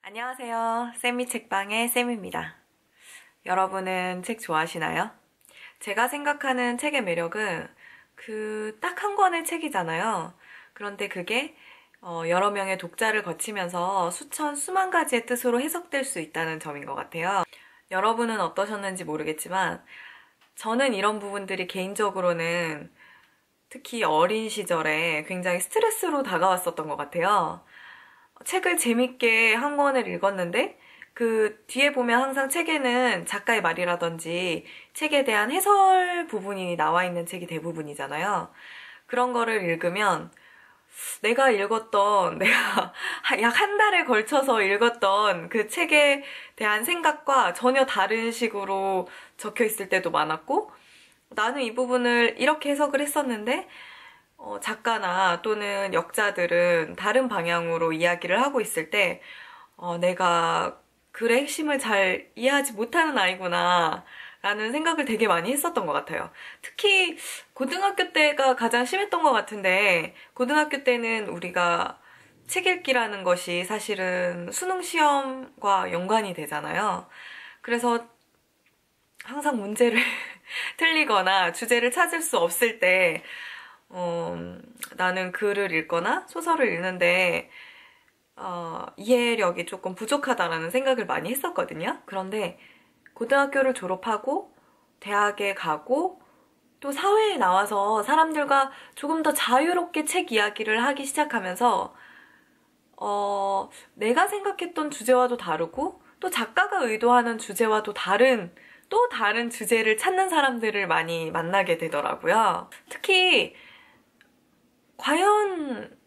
안녕하세요. 쌤이 책방의 쌤입니다. 여러분은 책 좋아하시나요? 제가 생각하는 책의 매력은 딱 한 권의 책이잖아요. 그런데 그게 여러 명의 독자를 거치면서 수만 가지의 뜻으로 해석될 수 있다는 점인 것 같아요. 여러분은 어떠셨는지 모르겠지만 저는 이런 부분들이 개인적으로는 특히 어린 시절에 굉장히 스트레스로 다가왔었던 것 같아요. 책을 재밌게 한 권을 읽었는데 그 뒤에 보면 항상 책에는 작가의 말이라든지 책에 대한 해설 부분이 나와 있는 책이 대부분이잖아요. 그런 거를 읽으면 내가 약 한 달에 걸쳐서 읽었던 그 책에 대한 생각과 전혀 다른 식으로 적혀 있을 때도 많았고, 나는 이 부분을 이렇게 해석을 했었는데 작가나 또는 역자들은 다른 방향으로 이야기를 하고 있을 때 내가 글의 핵심을 잘 이해하지 못하는 아이구나 라는 생각을 되게 많이 했었던 것 같아요. 특히 고등학교 때가 가장 심했던 것 같은데, 고등학교 때는 우리가 책 읽기라는 것이 사실은 수능 시험과 연관이 되잖아요. 그래서 항상 문제를 틀리거나 주제를 찾을 수 없을 때 나는 글을 읽거나 소설을 읽는데 이해력이 조금 부족하다라는 생각을 많이 했었거든요. 그런데 고등학교를 졸업하고 대학에 가고 또 사회에 나와서 사람들과 조금 더 자유롭게 책 이야기를 하기 시작하면서 내가 생각했던 주제와도 다르고 또 작가가 의도하는 주제와도 또 다른 주제를 찾는 사람들을 많이 만나게 되더라고요. 특히 과연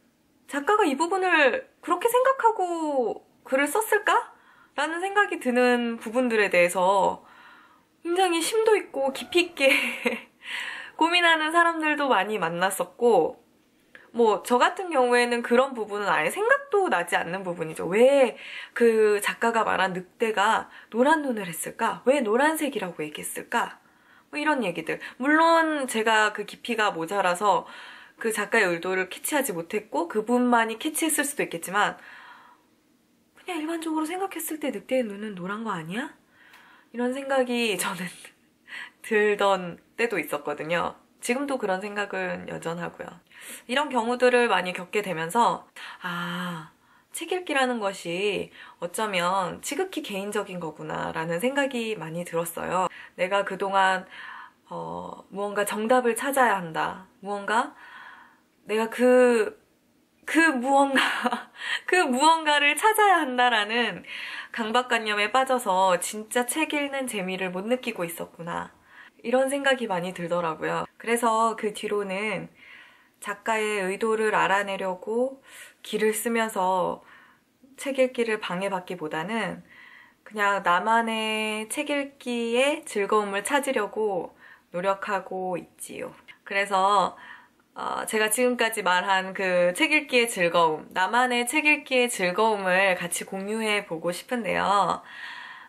작가가 이 부분을 그렇게 생각하고 글을 썼을까? 라는 생각이 드는 부분들에 대해서 굉장히 심도 있고 깊이 있게 고민하는 사람들도 많이 만났었고, 저 같은 경우에는 그런 부분은 아예 생각도 나지 않는 부분이죠. 왜 그 작가가 말한 늑대가 노란 눈을 했을까? 왜 노란색이라고 얘기했을까? 이런 얘기들. 물론 제가 그 깊이가 모자라서 그 작가의 의도를 캐치하지 못했고 그분만이 캐치했을 수도 있겠지만, 그냥 일반적으로 생각했을 때 늑대의 눈은 노란 거 아니야? 이런 생각이 저는 들던 때도 있었거든요. 지금도 그런 생각은 여전하고요. 이런 경우들을 많이 겪게 되면서 책 읽기라는 것이 어쩌면 지극히 개인적인 거구나 라는 생각이 많이 들었어요. 내가 그동안 무언가 정답을 찾아야 한다. 내가 그 무언가를 찾아야 한다라는 강박관념에 빠져서 진짜 책 읽는 재미를 못 느끼고 있었구나. 이런 생각이 많이 들더라고요. 그래서 그 뒤로는 작가의 의도를 알아내려고 길을 쓰면서 책 읽기를 방해받기보다는 그냥 나만의 책 읽기의 즐거움을 찾으려고 노력하고 있지요. 그래서 제가 지금까지 말한 그 책 읽기의 즐거움, 나만의 책 읽기의 즐거움을 같이 공유해 보고 싶은데요.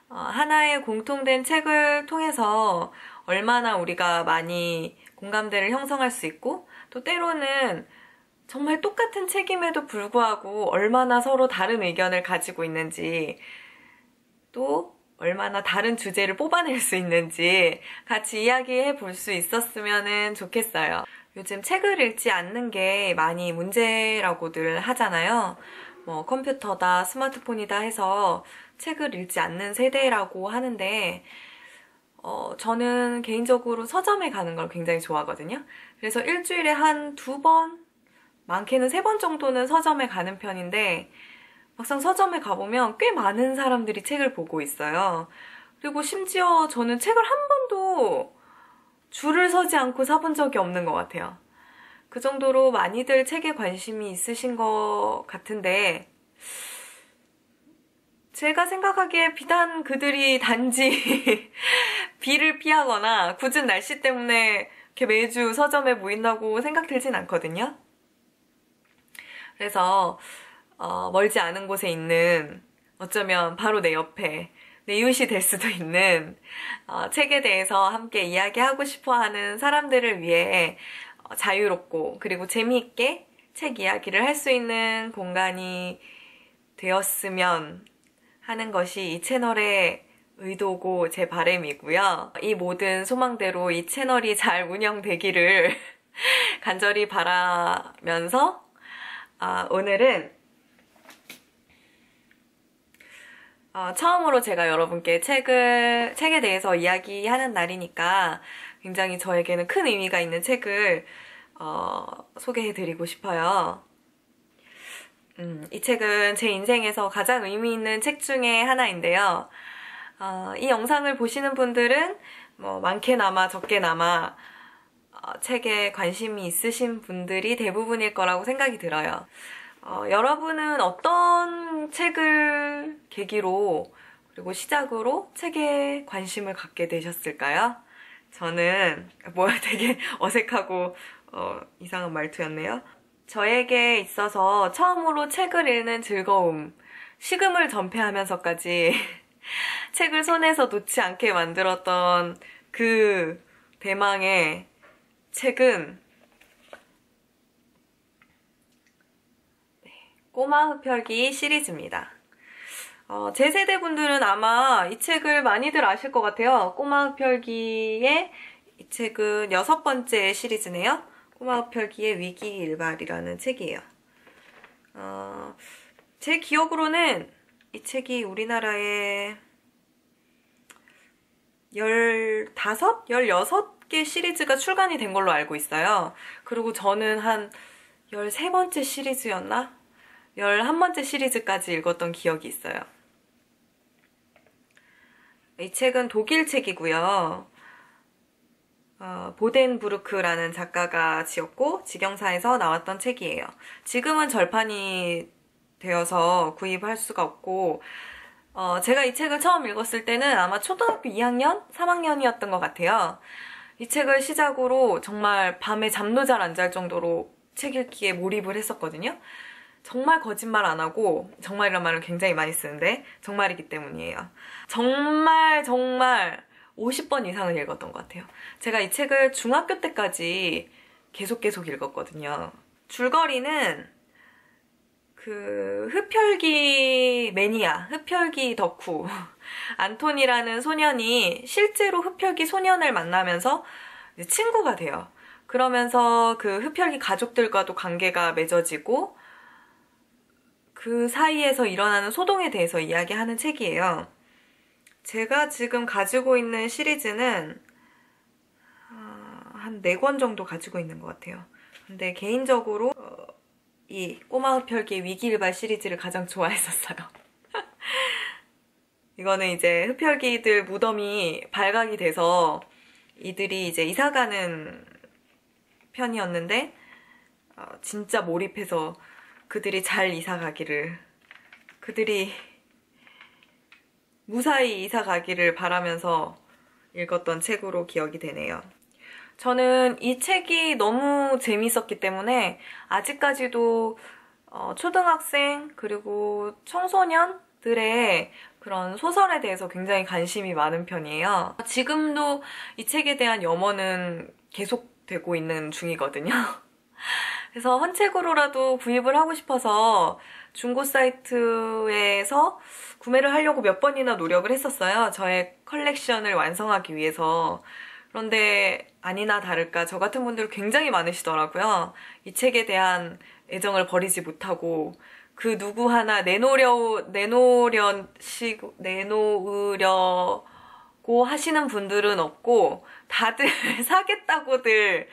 하나의 공통된 책을 통해서 얼마나 우리가 많이 공감대를 형성할 수 있고, 또 때로는 정말 똑같은 책임에도 불구하고 얼마나 서로 다른 의견을 가지고 있는지, 또 얼마나 다른 주제를 뽑아낼 수 있는지 같이 이야기해 볼 수 있었으면 좋겠어요. 요즘 책을 읽지 않는 게 많이 문제라고들 하잖아요. 컴퓨터다, 스마트폰이다 해서 책을 읽지 않는 세대라고 하는데, 저는 개인적으로 서점에 가는 걸 굉장히 좋아하거든요. 그래서 일주일에 한 2번, 많게는 3번 정도는 서점에 가는 편인데, 막상 서점에 가보면 꽤 많은 사람들이 책을 보고 있어요. 그리고 심지어 저는 책을 한 번도 줄을 서지 않고 사본 적이 없는 것 같아요. 그 정도로 많이들 책에 관심이 있으신 것 같은데, 제가 생각하기에 비단 그들이 단지 비를 피하거나 굳은 날씨 때문에 이렇게 매주 서점에 모인다고 생각 들진 않거든요. 그래서 멀지 않은 곳에 있는, 어쩌면 바로 내 옆에 내 이웃이 될 수도 있는 책에 대해서 함께 이야기하고 싶어하는 사람들을 위해 자유롭고 그리고 재미있게 책 이야기를 할 수 있는 공간이 되었으면 하는 것이 이 채널의 의도고 제 바람이고요. 이 모든 소망대로 이 채널이 잘 운영되기를 간절히 바라면서 오늘은 처음으로 제가 여러분께 책에 대해서 이야기하는 날이니까 굉장히 저에게는 큰 의미가 있는 책을 소개해드리고 싶어요. 이 책은 제 인생에서 가장 의미 있는 책 중에 하나인데요. 이 영상을 보시는 분들은 뭐 많게나마 적게나마 책에 관심이 있으신 분들이 대부분일 거라고 생각이 들어요. 여러분은 어떤 책을 계기로 그리고 시작으로 책에 관심을 갖게 되셨을까요? 저는 되게 어색하고 이상한 말투였네요. 저에게 있어서 처음으로 책을 읽는 즐거움, 식음을 전폐하면서까지 책을 손에서 놓지 않게 만들었던 그 대망의 책은 꼬마 흡혈귀 시리즈입니다. 제 세대 분들은 아마 이 책을 많이들 아실 것 같아요. 꼬마 흡혈귀의 이 책은 6번째 시리즈네요. 꼬마 흡혈귀의 위기일발이라는 책이에요. 제 기억으로는 이 책이 우리나라에 15? 16개 시리즈가 출간이 된 걸로 알고 있어요. 그리고 저는 한 13번째 시리즈였나? 11번째 시리즈까지 읽었던 기억이 있어요. 이 책은 독일 책이고요. 보덴부르크라는 작가가 지었고 직영사에서 나왔던 책이에요. 지금은 절판이 되어서 구입할 수가 없고 제가 이 책을 처음 읽었을 때는 아마 초등학교 2학년? 3학년이었던 것 같아요. 이 책을 시작으로 정말 밤에 잠도 잘 안 잘 정도로 책 읽기에 몰입을 했었거든요. 정말 거짓말 안 하고, 정말이란 말을 굉장히 많이 쓰는데 정말이기 때문이에요. 정말 50번 이상은 읽었던 것 같아요. 제가 이 책을 중학교 때까지 계속 읽었거든요. 줄거리는 그 흡혈귀 매니아, 흡혈귀 덕후 안톤이라는 소년이 실제로 흡혈귀 소년을 만나면서 친구가 돼요. 그러면서 그 흡혈귀 가족들과도 관계가 맺어지고 그 사이에서 일어나는 소동에 대해서 이야기하는 책이에요. 제가 지금 가지고 있는 시리즈는 한 4권 정도 가지고 있는 것 같아요. 근데 개인적으로 이 꼬마 흡혈귀 위기일발 시리즈를 가장 좋아했었어요. 이거는 이제 흡혈귀들 무덤이 발각이 돼서 이들이 이제 이사가는 편이었는데 진짜 몰입해서 그들이 잘 이사가기를, 그들이 무사히 이사가기를 바라면서 읽었던 책으로 기억이 되네요. 저는 이 책이 너무 재밌었기 때문에 아직까지도 초등학생 그리고 청소년들의 그런 소설에 대해서 굉장히 관심이 많은 편이에요. 지금도 이 책에 대한 염원은 계속되고 있는 중이거든요. 그래서 헌책으로라도 구입을 하고 싶어서 중고 사이트에서 구매를 하려고 몇 번이나 노력을 했었어요. 저의 컬렉션을 완성하기 위해서. 그런데 아니나 다를까 저 같은 분들 굉장히 많으시더라고요. 이 책에 대한 애정을 버리지 못하고 그 누구 하나 내놓으려고 하시는 분들은 없고 다들 사겠다고들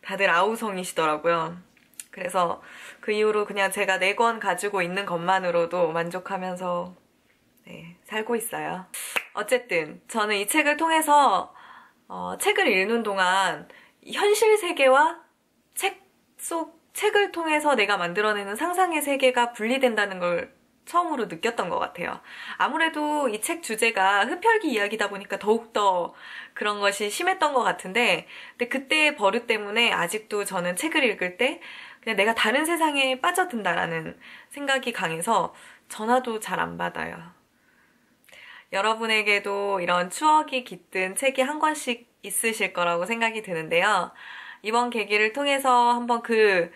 다들 아우성이시더라고요. 그래서 그 이후로 그냥 제가 4권 가지고 있는 것만으로도 만족하면서 살고 있어요. 어쨌든 저는 이 책을 통해서 책을 읽는 동안 현실 세계와 책을 통해서 내가 만들어내는 상상의 세계가 분리된다는 걸 처음으로 느꼈던 것 같아요. 아무래도 이 책 주제가 흡혈귀 이야기다 보니까 더욱더 그런 것이 심했던 것 같은데 근데 그때의 버릇 때문에 아직도 저는 책을 읽을 때 그냥 내가 다른 세상에 빠져든다라는 생각이 강해서 전화도 잘 안 받아요. 여러분에게도 이런 추억이 깃든 책이 한 권씩 있으실 거라고 생각이 드는데요. 이번 계기를 통해서 한번 그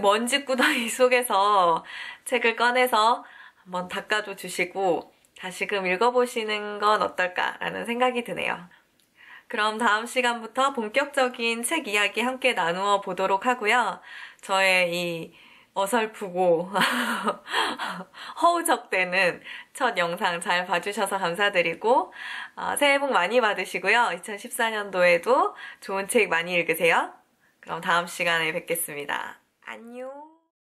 먼지 구덩이 속에서 책을 꺼내서 한번 닦아도 주시고 다시금 읽어보시는 건 어떨까라는 생각이 드네요. 그럼 다음 시간부터 본격적인 책 이야기 함께 나누어 보도록 하고요. 저의 이 어설프고 허우적대는 첫 영상 잘 봐주셔서 감사드리고 새해 복 많이 받으시고요. 2014년도에도 좋은 책 많이 읽으세요. 그럼 다음 시간에 뵙겠습니다. 안녕.